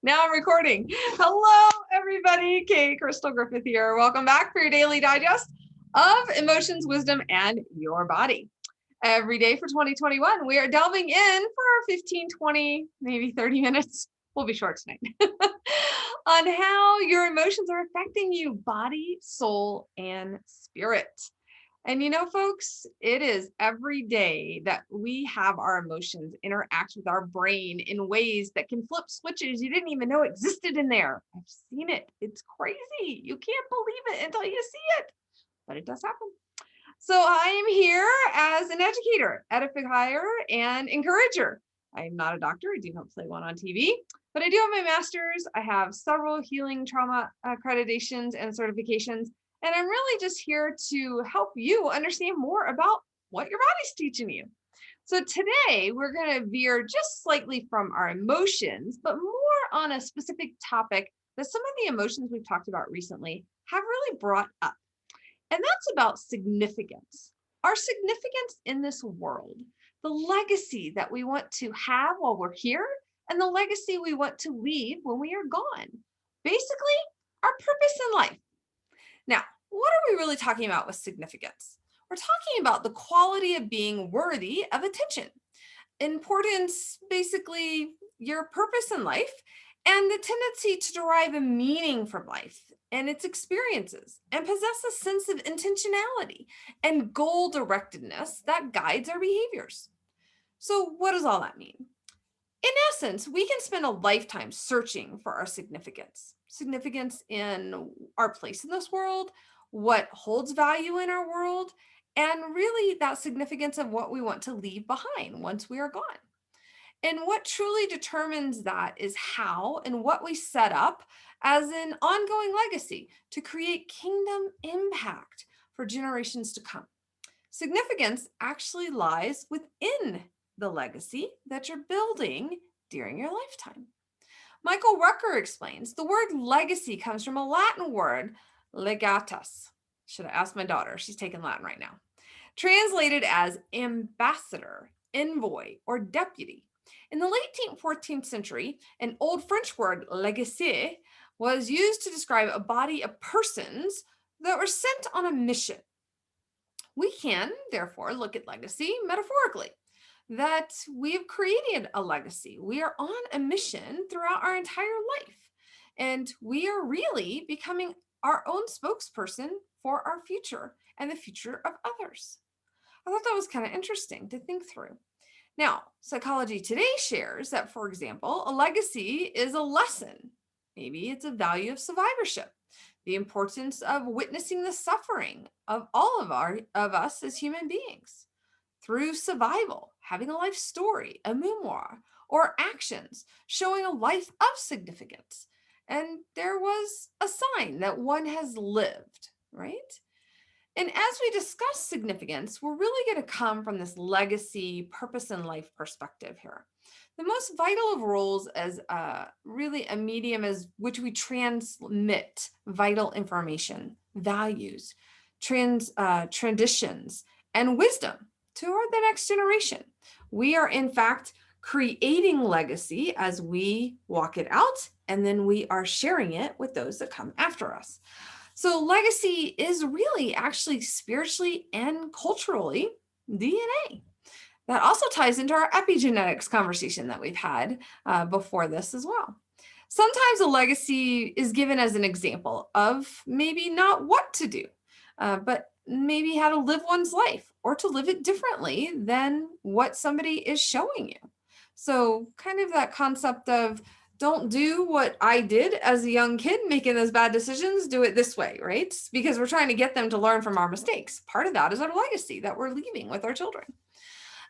Now I'm recording. Hello, everybody. Kate Crystal Griffith here. Welcome back for your daily digest of emotions, wisdom, and your body. Every day for 2021, we are delving in for 15, 20, maybe 30 minutes. We'll be short tonight on how your emotions are affecting you, body, soul, and spirit. And you know, folks, it is every day that we have our emotions interact with our brain in ways that can flip switches you didn't even know existed in there. I've seen it. It's crazy. You can't believe it until you see it, but it does happen. So I am here as an educator, edifier, and encourager. I am not a doctor. I do not play one on TV, but I do have my master's. I have several healing trauma accreditations and certifications. And I'm really just here to help you understand more about what your body's teaching you. So today we're going to veer just slightly from our emotions, but more on a specific topic that some of the emotions we've talked about recently have really brought up. And that's about significance. Our significance in this world, the legacy that we want to have while we're here, and the legacy we want to leave when we are gone. Basically, our purpose in life. Now, what are we really talking about with significance? We're talking about the quality of being worthy of attention. Importance, basically, your purpose in life and the tendency to derive a meaning from life and its experiences and possess a sense of intentionality and goal directedness that guides our behaviors. So, what does all that mean? In essence, we can spend a lifetime searching for our significance in our place in this world, what holds value in our world, and really that significance of what we want to leave behind once we are gone. And what truly determines that is how and what we set up as an ongoing legacy to create kingdom impact for generations to come. Significance actually lies within the legacy that you're building during your lifetime. Michael Rucker explains the word legacy comes from a Latin word, legatus. Should have asked my daughter. She's taking Latin right now. Translated as ambassador, envoy, or deputy. In the late 14th century, an old French word, legacy, was used to describe a body of persons that were sent on a mission. We can, therefore, look at legacy metaphorically, that we have created a legacy. We are on a mission throughout our entire life, and we are really becoming our own spokesperson for our future and the future of others. I thought that was kind of interesting to think through. Now, Psychology Today shares that, for example, a legacy is a lesson. Maybe it's a value of survivorship, the importance of witnessing the suffering of all of us as human beings through survival, having a life story, a memoir, or actions showing a life of significance. And there was a sign that one has lived, right? And as we discuss significance, we're really going to come from this legacy, purpose in life perspective here. The most vital of roles as really a medium as which we transmit vital information, values, traditions, and wisdom to the next generation. We are, in fact, creating legacy as we walk it out, and then we are sharing it with those that come after us. So legacy is really actually spiritually and culturally DNA. That also ties into our epigenetics conversation that we've had before this as well. Sometimes a legacy is given as an example of maybe not what to do, but maybe how to live one's life or to live it differently than what somebody is showing you. So kind of that concept of don't do what I did as a young kid making those bad decisions, do it this way, right? Because we're trying to get them to learn from our mistakes. Part of that is our legacy that we're leaving with our children.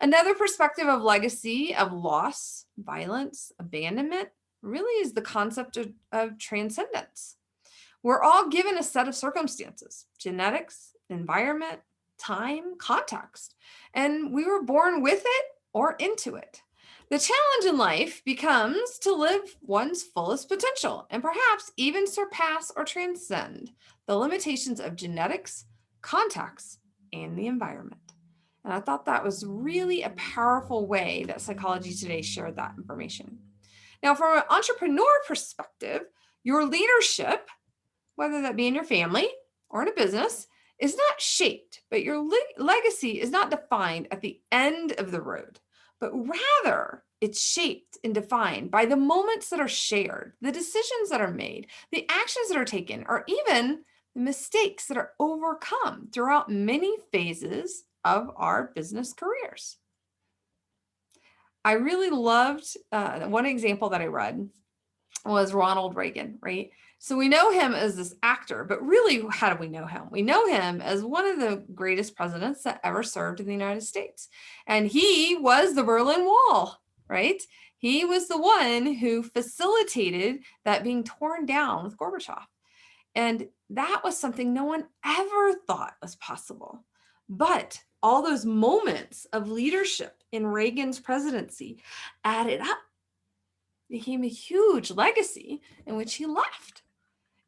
Another perspective of legacy, of loss, violence, abandonment, really is the concept of transcendence. We're all given a set of circumstances, genetics, environment, time, context, and we were born with it or into it. The challenge in life becomes to live one's fullest potential and perhaps even surpass or transcend the limitations of genetics, context, and the environment. And I thought that was really a powerful way that Psychology Today shared that information. Now, from an entrepreneur perspective, your leadership, whether that be in your family or in a business, is not shaped, but your legacy is not defined at the end of the road, but rather it's shaped and defined by the moments that are shared, the decisions that are made, the actions that are taken, or even the mistakes that are overcome throughout many phases of our business careers. I really loved one example that I read was Ronald Reagan, right? So we know him as this actor, but really, how do we know him? We know him as one of the greatest presidents that ever served in the United States. And he was the Berlin Wall, right? He was the one who facilitated that being torn down with Gorbachev. And that was something no one ever thought was possible. But all those moments of leadership in Reagan's presidency added up, became a huge legacy in which he left.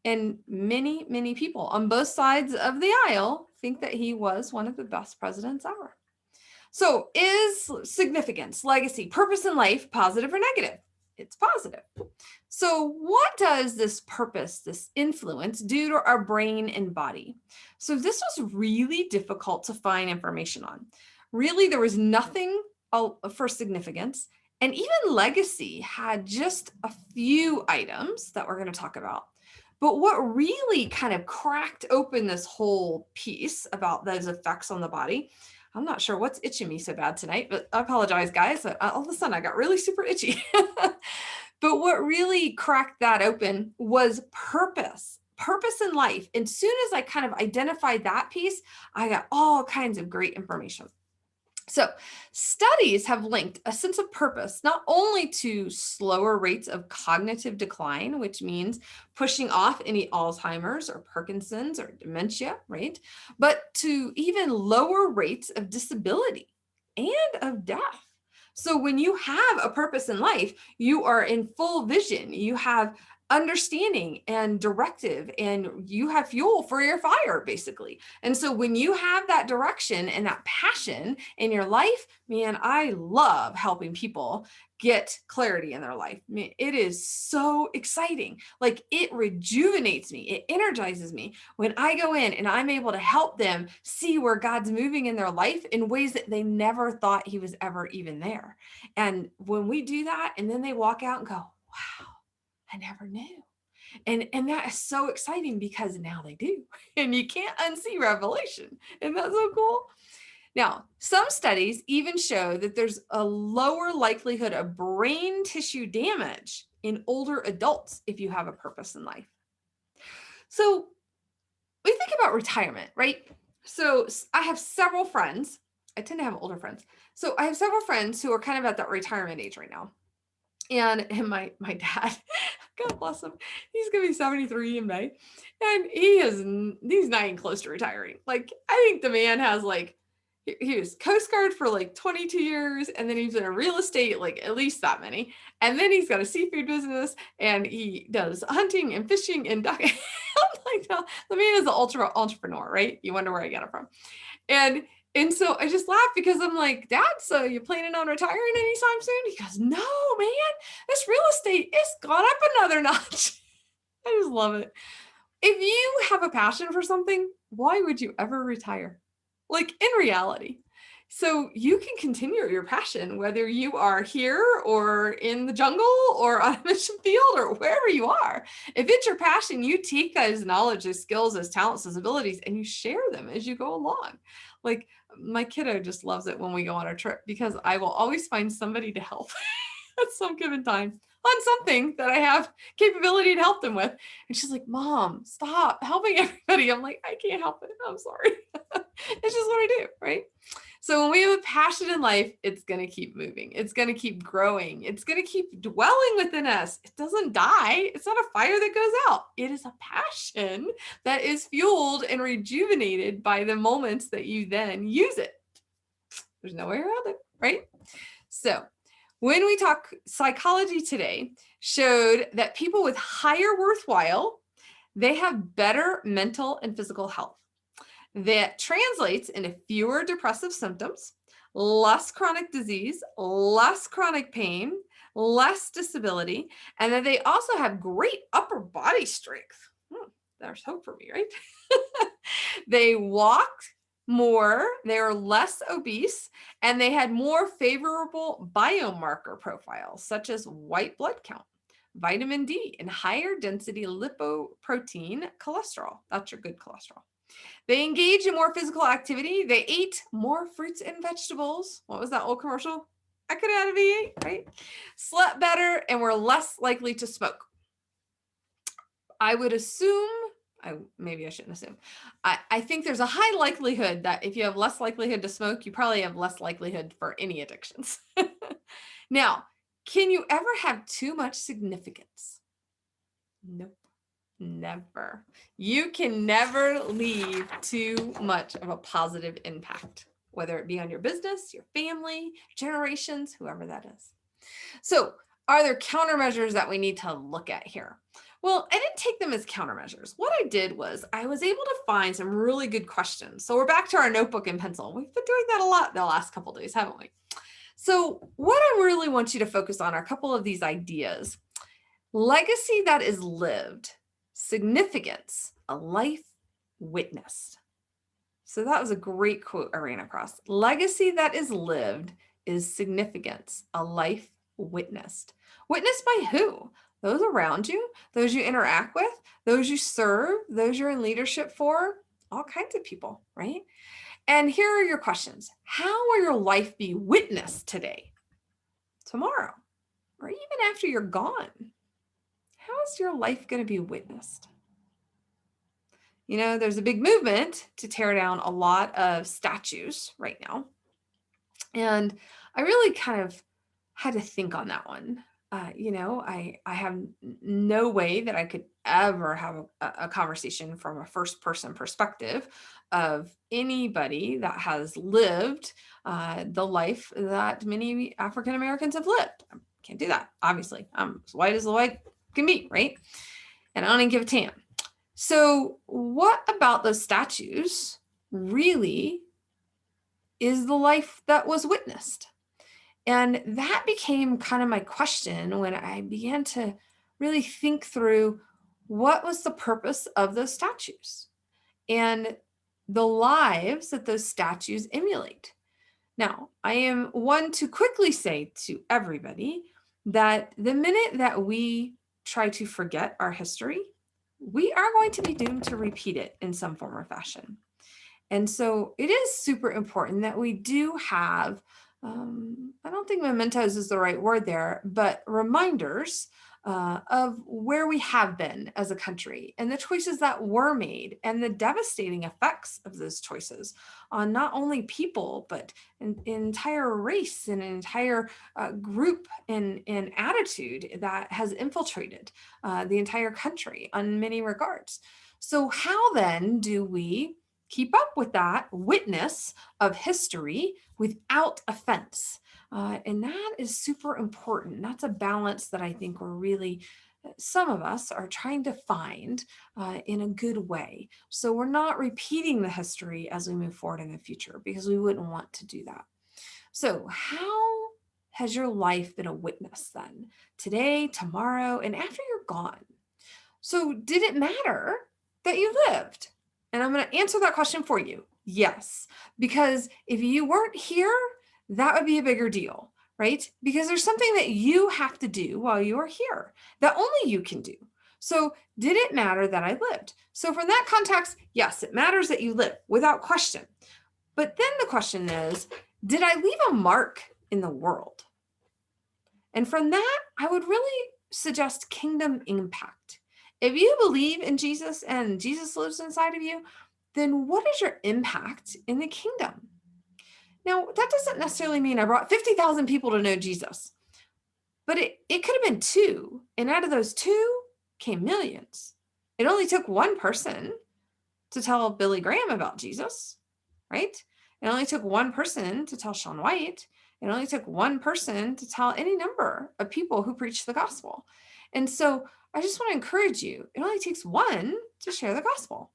And many, many people on both sides of the aisle think that he was one of the best presidents ever. So is significance, legacy, purpose in life positive or negative? It's positive. So what does this purpose, this influence do to our brain and body? So this was really difficult to find information on. Really, there was nothing for significance. And even legacy had just a few items that we're going to talk about. But what really kind of cracked open this whole piece about those effects on the body, I'm not sure what's itching me so bad tonight, but I apologize, guys. All of a sudden, I got really super itchy. But what really cracked that open was purpose in life. And soon as I kind of identified that piece, I got all kinds of great information. So studies have linked a sense of purpose not only to slower rates of cognitive decline, which means pushing off any Alzheimer's or Parkinson's or dementia, right? But to even lower rates of disability and of death. So when you have a purpose in life, you are in full vision, you have understanding and directive, and you have fuel for your fire, basically. And so when you have that direction and that passion in your life, man, I love helping people get clarity in their life. I mean, it is so exciting. Like, it rejuvenates me. It energizes me when I go in and I'm able to help them see where God's moving in their life in ways that they never thought he was ever even there. And when we do that, and then they walk out and go, wow, I never knew. And that is so exciting because now they do. And you can't unsee revelation. Isn't that so cool? Now, some studies even show that there's a lower likelihood of brain tissue damage in older adults if you have a purpose in life. So we think about retirement, right? So I have several friends. I tend to have older friends. So I have several friends who are kind of at that retirement age right now. And my dad, God bless him, he's gonna be 73 in May, and he's not even close to retiring. Like, I think the man has like, he was Coast Guard for like 22 years, and then he's in a real estate, like at least that many, and then he's got a seafood business, and he does hunting and fishing and ducking. I'm like, no, the man is an ultra entrepreneur, right? You wonder where I get it from, and so I just laugh because I'm like, Dad, so you planning on retiring anytime soon? He goes, no, man, this real estate, it's gone up another notch. I just love it. If you have a passion for something, why would you ever retire? Like, in reality. So you can continue your passion, whether you are here or in the jungle or on a mission field or wherever you are. If it's your passion, you take those knowledge, those skills, those talents, those abilities, and you share them as you go along. Like, my kiddo just loves it when we go on a trip because I will always find somebody to help at some given time on something that I have capability to help them with. And she's like, Mom, stop helping everybody. I'm like, I can't help it. I'm sorry. It's just what I do, right? So when we have a passion in life, it's going to keep moving. It's going to keep growing. It's going to keep dwelling within us. It doesn't die. It's not a fire that goes out. It is a passion that is fueled and rejuvenated by the moments that you then use it. There's no way around it, right? So when we talk, Psychology Today showed that people with higher worthwhile, they have better mental and physical health. That translates into fewer depressive symptoms, less chronic disease, less chronic pain, less disability, and then they also have great upper body strength. There's hope for me, right? They walked more, they were less obese, and they had more favorable biomarker profiles, such as white blood count, vitamin D, and higher density lipoprotein cholesterol. That's your good cholesterol. They engaged in more physical activity. They ate more fruits and vegetables. What was that old commercial? I could have had a V8, right? Slept better and were less likely to smoke. I would assume, maybe I shouldn't assume. I think there's a high likelihood that if you have less likelihood to smoke, you probably have less likelihood for any addictions. Now, can you ever have too much significance? Nope. Never. You can never leave too much of a positive impact, whether it be on your business, your family, generations, whoever that is. So, are there countermeasures that we need to look at here? Well, I didn't take them as countermeasures. What I did was I was able to find some really good questions. So we're back to our notebook and pencil. We've been doing that a lot the last couple of days, haven't we? So what I really want you to focus on are a couple of these ideas. Legacy that is lived, significance, a life witnessed. So that was a great quote I ran across. Legacy that is lived is significance, a life witnessed. Witnessed by who? Those around you, those you interact with, those you serve, those you're in leadership for, all kinds of people, right? And here are your questions. How will your life be witnessed today, tomorrow, or even after you're gone? How is your life going to be witnessed? You know, there's a big movement to tear down a lot of statues right now. And I really kind of had to think on that one. I have no way that I could ever have a conversation from a first person perspective of anybody that has lived the life that many African Americans have lived. I can't do that, obviously. I'm as white as the white can be, right? And I don't even give a damn. So what about those statues really is the life that was witnessed? And that became kind of my question when I began to really think through what was the purpose of those statues and the lives that those statues emulate. Now, I am one to quickly say to everybody that the minute that we try to forget our history, we are going to be doomed to repeat it in some form or fashion. And so it is super important that we do have, I don't think mementos is the right word there, but reminders of where we have been as a country and the choices that were made and the devastating effects of those choices on not only people, but an entire race and an entire group and attitude that has infiltrated the entire country on many regards. So how then do we keep up with that witness of history without offense? And that is super important. That's a balance that I think we're really, some of us are trying to find in a good way. So we're not repeating the history as we move forward in the future, because we wouldn't want to do that. So how has your life been a witness then? Today, tomorrow, and after you're gone? So did it matter that you lived? And I'm going to answer that question for you. Yes, because if you weren't here, that would be a bigger deal, right? Because there's something that you have to do while you are here that only you can do. So did it matter that I lived? So from that context, yes, it matters that you live without question. But then the question is, did I leave a mark in the world? And from that, I would really suggest kingdom impact. If you believe in Jesus and Jesus lives inside of you, then what is your impact in the kingdom? Now, that doesn't necessarily mean I brought 50,000 people to know Jesus, but it could have been 2. And out of those 2 came millions. It only took one person to tell Billy Graham about Jesus, right? It only took one person to tell Shaun White. It only took one person to tell any number of people who preach the gospel. And so I just want to encourage you. It only takes one to share the gospel.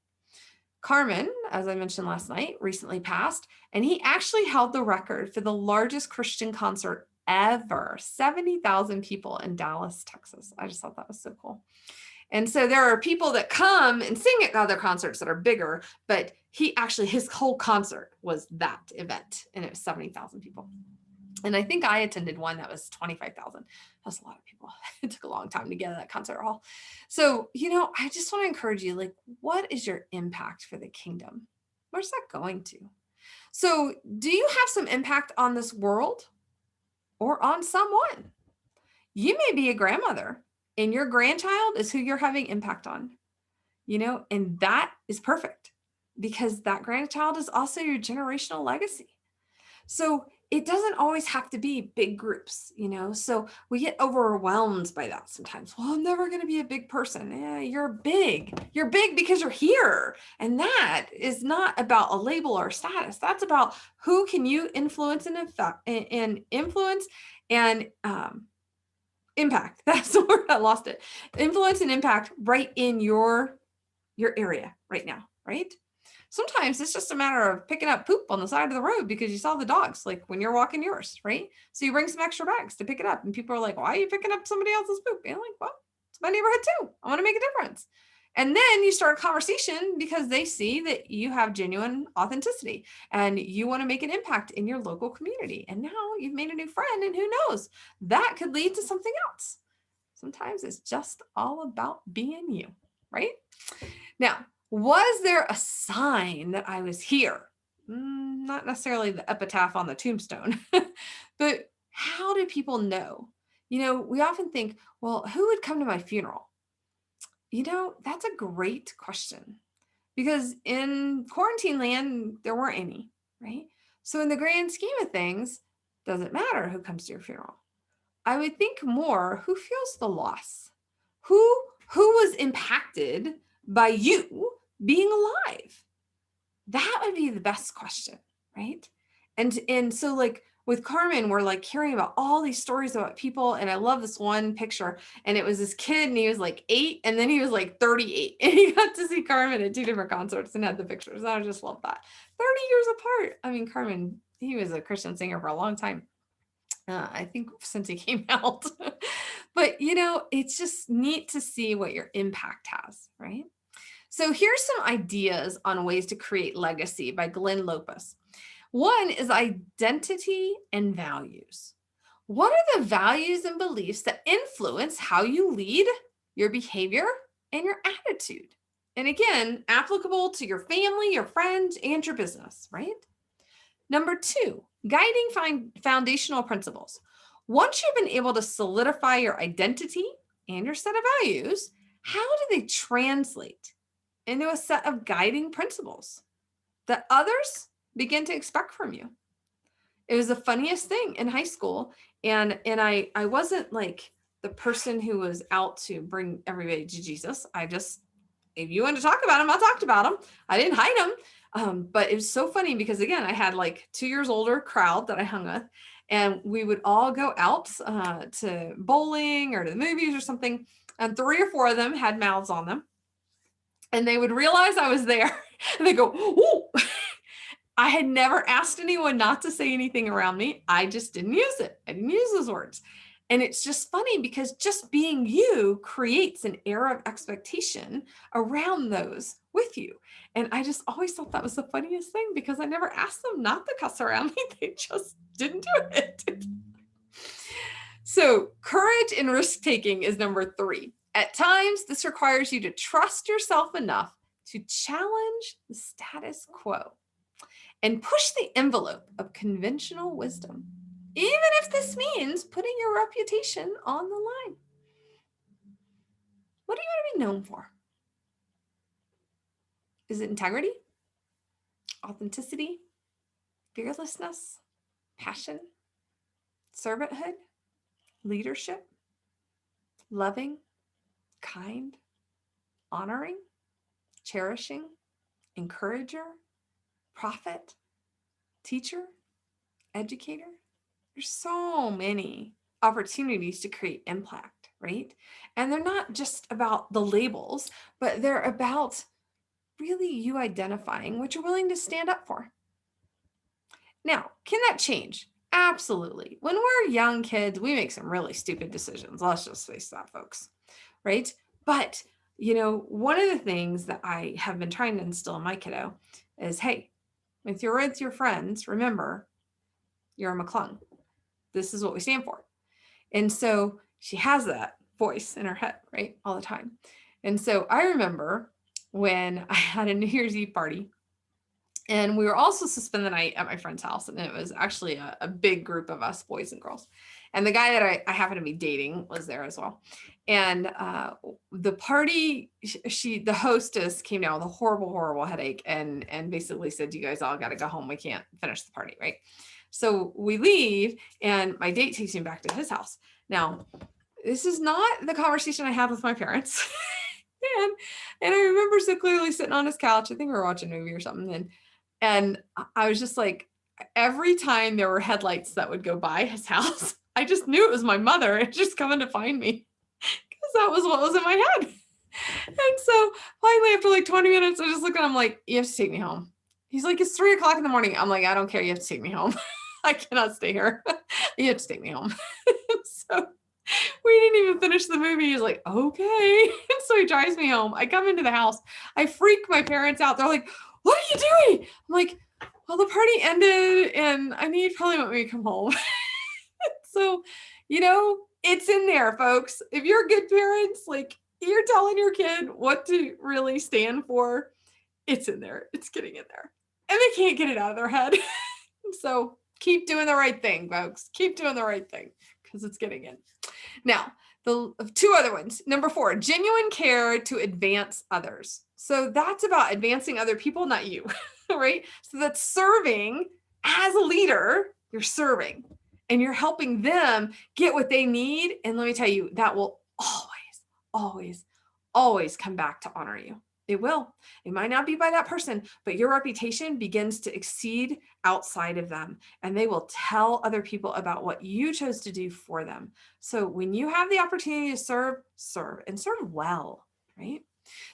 Carmen, as I mentioned last night, recently passed, and he actually held the record for the largest Christian concert ever. 70,000 people in Dallas, Texas. I just thought that was so cool. And so there are people that come and sing at other concerts that are bigger, but his whole concert was that event, and it was 70,000 people. And I think I attended one that was 25,000. That's a lot of people. It took a long time to get to that concert hall. So, I just want to encourage you, like, what is your impact for the kingdom? Where's that going to? So do you have some impact on this world or on someone? You may be a grandmother and your grandchild is who you're having impact on, and that is perfect because that grandchild is also your generational legacy. So it doesn't always have to be big groups, so we get overwhelmed by that sometimes. Well, I'm never going to be a big person. Yeah, you're big because you're here. And that is not about a label or status. That's about who can you influence and influence and impact. That's the word. I lost it. Influence and impact right in your area right now, right? Sometimes it's just a matter of picking up poop on the side of the road because you saw the dogs, like when you're walking yours, right? So you bring some extra bags to pick it up, and people are like, why are you picking up somebody else's poop? And I'm like, well, it's my neighborhood too. I want to make a difference. And then you start a conversation because they see that you have genuine authenticity and you want to make an impact in your local community. And now you've made a new friend, and who knows, that could lead to something else. Sometimes it's just all about being you, right? Now, was there a sign that I was here? Not necessarily the epitaph on the tombstone, but how do people know? We often think, well, who would come to my funeral? That's a great question because in quarantine land, there weren't any, right? So in the grand scheme of things, doesn't matter who comes to your funeral. I would think more, who feels the loss? Who was impacted by you being alive? That would be the best question, right? And so like with Carmen, we're like hearing about all these stories about people. And I love this one picture. And it was this kid, and he was like 8, and then he was like 38. And he got to see Carmen at 2 different concerts and had the pictures. And I just love that. 30 years apart. I mean, Carmen, he was a Christian singer for a long time. I think since he came out. But, it's just neat to see what your impact has, right? So here's some ideas on ways to create legacy by Glenn Lopez. One is identity and values. What are the values and beliefs that influence how you lead, your behavior, and your attitude? And again, applicable to your family, your friends, and your business, right? Number 2, guiding foundational principles. Once you've been able to solidify your identity and your set of values, how do they translate into a set of guiding principles that others begin to expect from you? It was the funniest thing in high school. And I wasn't like the person who was out to bring everybody to Jesus. I just, if you want to talk about him, I talked about him. I didn't hide him. But it was so funny because again, I had like 2 years older crowd that I hung with, and we would all go out to bowling or to the movies or something. And 3 or 4 of them had mouths on them, and they would realize I was there and they go, "Ooh." I had never asked anyone not to say anything around me. I just didn't use it. I didn't use those words. And it's just funny because just being you creates an air of expectation around those with you. And I just always thought that was the funniest thing because I never asked them not to cuss around me. They just didn't do it. So courage and risk-taking is number 3. At times, this requires you to trust yourself enough to challenge the status quo and push the envelope of conventional wisdom, even if this means putting your reputation on the line. What do you want to be known for? Is it integrity, authenticity, fearlessness, passion, servanthood, leadership, loving, kind, honoring, cherishing, encourager, prophet, teacher, educator? There's so many opportunities to create impact, right? And they're not just about the labels, but they're about really you identifying what you're willing to stand up for. Now, can that change? Absolutely. When we're young kids, we make some really stupid decisions. Let's just face that, folks. Right? But, one of the things that I have been trying to instill in my kiddo is, hey, if you're with your friends, remember, you're a McClung. This is what we stand for. And so she has that voice in her head, right? All the time. And so I remember when I had a New Year's Eve party, and we were all supposed to spend the night at my friend's house. And it was actually a big group of us, boys and girls. And the guy that I happened to be dating was there as well. And the party, the hostess came down with a horrible, horrible headache and basically said, you guys all got to go home. We can't finish the party, right? So we leave, and my date takes me back to his house. Now, this is not the conversation I had with my parents. and I remember so clearly sitting on his couch. I think we were watching a movie or something. And I was just like, every time there were headlights that would go by his house, I just knew it was my mother and just coming to find me, because that was what was in my head. And so finally, after like 20 minutes, I just looked at him like, you have to take me home. He's like, it's 3:00 in the morning. I'm like, I don't care. You have to take me home. I cannot stay here. You have to take me home. So we didn't even finish the movie. He's like, okay. And so he drives me home. I come into the house. I freak my parents out. They're like, what are you doing? I'm like, well, the party ended and I need probably want me to come home. So, it's in there, folks. If you're good parents, like you're telling your kid what to really stand for, it's in there. It's getting in there. And they can't get it out of their head. So keep doing the right thing, folks. Keep doing the right thing because it's getting in. Now, the two other ones. Number 4, genuine care to advance others. So that's about advancing other people, not you, right? So that's serving as a leader. You're serving and you're helping them get what they need. And let me tell you, that will always, always, always come back to honor you. It will. It might not be by that person, but your reputation begins to exceed outside of them, and they will tell other people about what you chose to do for them. So when you have the opportunity to serve, serve and serve well, right?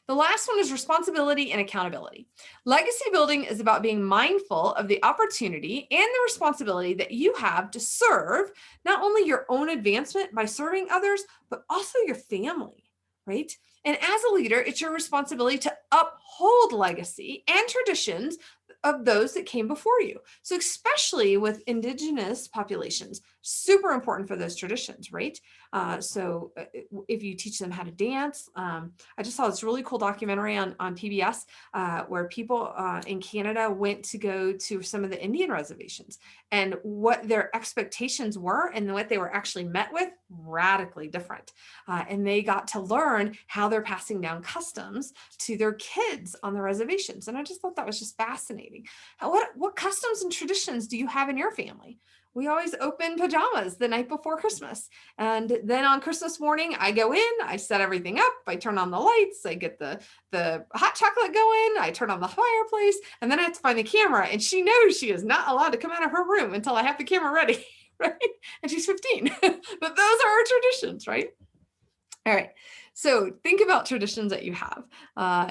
The last one is responsibility and accountability. Legacy building is about being mindful of the opportunity and the responsibility that you have to serve not only your own advancement by serving others, but also your family, right? And as a leader, it's your responsibility to uphold legacy and traditions of those that came before you. So especially with Indigenous populations, super important for those traditions, right? So if you teach them how to dance, I just saw this really cool documentary on PBS where people in Canada went to go to some of the Indian reservations, and what their expectations were and what they were actually met with, radically different. And they got to learn how they're passing down customs to their kids on the reservations. And I just thought that was just fascinating. What customs and traditions do you have in your family? We always open pajamas the night before Christmas. And then on Christmas morning, I go in, I set everything up, I turn on the lights, I get the hot chocolate going, I turn on the fireplace, and then I have to find the camera. And she knows she is not allowed to come out of her room until I have the camera ready, right? And she's 15. But those are our traditions, right? All right. So think about traditions that you have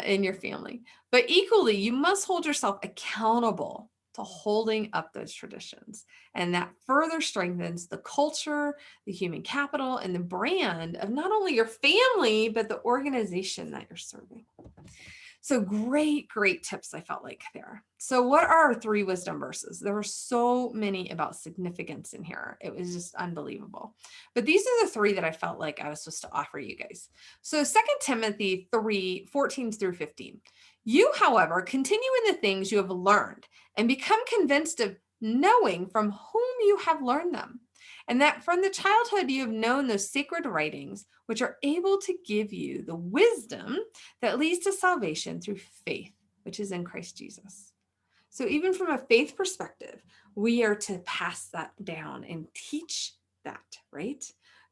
in your family. But equally, you must hold yourself accountable to holding up those traditions. And that further strengthens the culture, the human capital, and the brand of not only your family, but the organization that you're serving. So great, great tips, I felt like there. So what are our 3 wisdom verses? There were so many about significance in here. It was just unbelievable. But these are the 3 that I felt like I was supposed to offer you guys. So 2 Timothy 3:14-15. You, however, continue in the things you have learned and become convinced of knowing from whom you have learned them, and that from the childhood you have known those sacred writings, which are able to give you the wisdom that leads to salvation through faith, which is in Christ Jesus. So even from a faith perspective, we are to pass that down and teach that, right?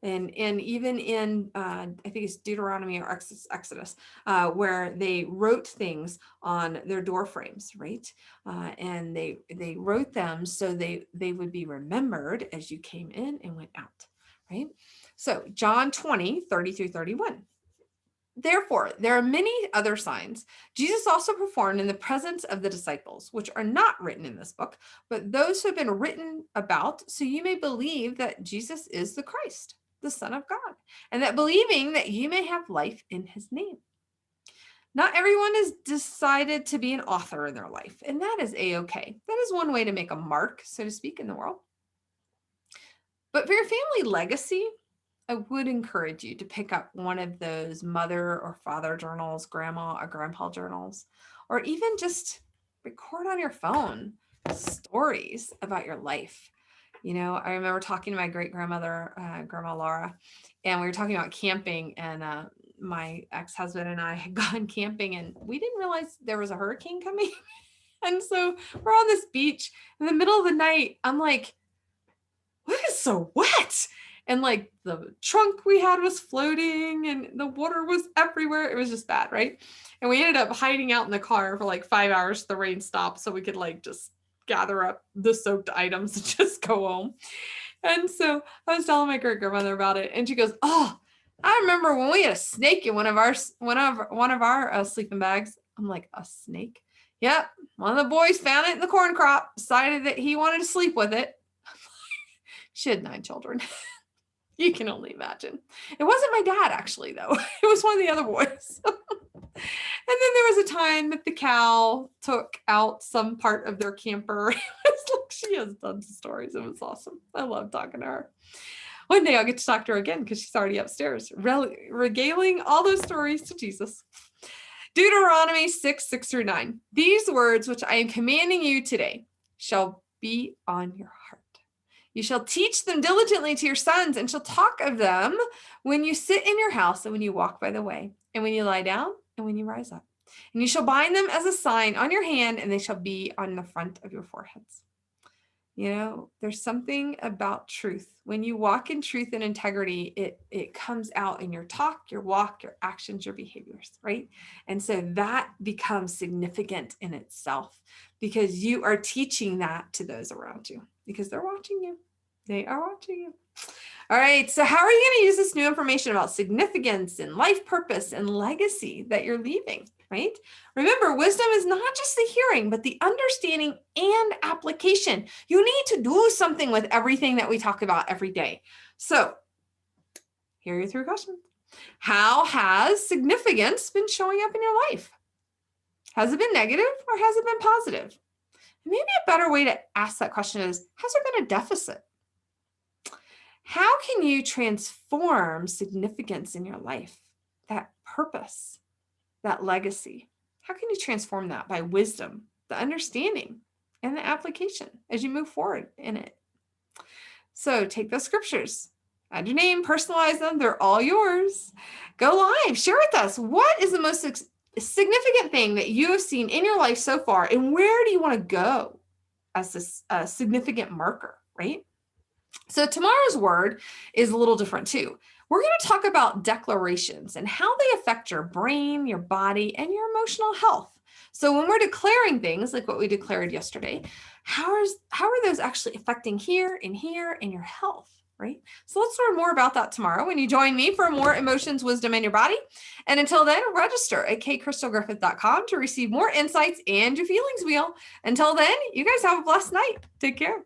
And even in, I think it's Deuteronomy or Exodus, where they wrote things on their door frames, right? And they wrote them so they would be remembered as you came in and went out, right? So John 20:30-31. Therefore, there are many other signs Jesus also performed in the presence of the disciples, which are not written in this book, but those who have been written about, so you may believe that Jesus is the Christ, the Son of God, and that believing that you may have life in his name. Not everyone has decided to be an author in their life, and that is a-okay. That is one way to make a mark, so to speak, in the world. But for your family legacy, I would encourage you to pick up one of those mother or father journals, grandma or grandpa journals, or even just record on your phone stories about your life. I remember talking to my great grandmother, Grandma Laura, and we were talking about camping, and my ex-husband and I had gone camping, and we didn't realize there was a hurricane coming. And so we're on this beach in the middle of the night. I'm like, what is so wet? And like the trunk we had was floating and the water was everywhere. It was just bad, right? And we ended up hiding out in the car for like 5 hours till the rain stopped so we could like just gather up the soaked items and just go home. And so I was telling my great grandmother about it, and she goes, "Oh, I remember when we had a snake in one of our sleeping bags." I'm like, "A snake?" Yep. One of the boys found it in the corn crop, decided that he wanted to sleep with it. She had 9 children. You can only imagine. It wasn't my dad, actually, though. It was one of the other boys. And then there was a time that the cow took out some part of their camper. It was like, she has tons of stories. It was awesome. I love talking to her. One day I'll get to talk to her again because she's already upstairs, regaling all those stories to Jesus. Deuteronomy 6:6-9. These words which I am commanding you today shall be on your heart. You shall teach them diligently to your sons, and shall talk of them when you sit in your house, and when you walk by the way, and when you lie down, and when you rise up. And you shall bind them as a sign on your hand, and they shall be on the front of your foreheads. There's something about truth. When you walk in truth and integrity, it comes out in your talk, your walk, your actions, your behaviors, right? And so that becomes significant in itself because you are teaching that to those around you because they're watching you. They are watching you. All right. So how are you going to use this new information about significance and life purpose and legacy that you're leaving, right? Remember, wisdom is not just the hearing, but the understanding and application. You need to do something with everything that we talk about every day. So here are your 3 questions. How has significance been showing up in your life? Has it been negative or has it been positive? Maybe a better way to ask that question is, has there been a deficit? How can you transform significance in your life, that purpose, that legacy? How can you transform that by wisdom, the understanding, and the application as you move forward in it? So take those scriptures, add your name, personalize them. They're all yours. Go live, share with us. What is the most significant thing that you have seen in your life so far, and where do you want to go as this significant marker, right? So tomorrow's word is a little different too. We're going to talk about declarations and how they affect your brain, your body, and your emotional health. So when we're declaring things like what we declared yesterday, how are those actually affecting here and your health, right? So let's learn more about that tomorrow when you join me for more emotions, wisdom, in your body. And until then, register at kcrystalgriffith.com to receive more insights and your feelings wheel. Until then, you guys have a blessed night. Take care.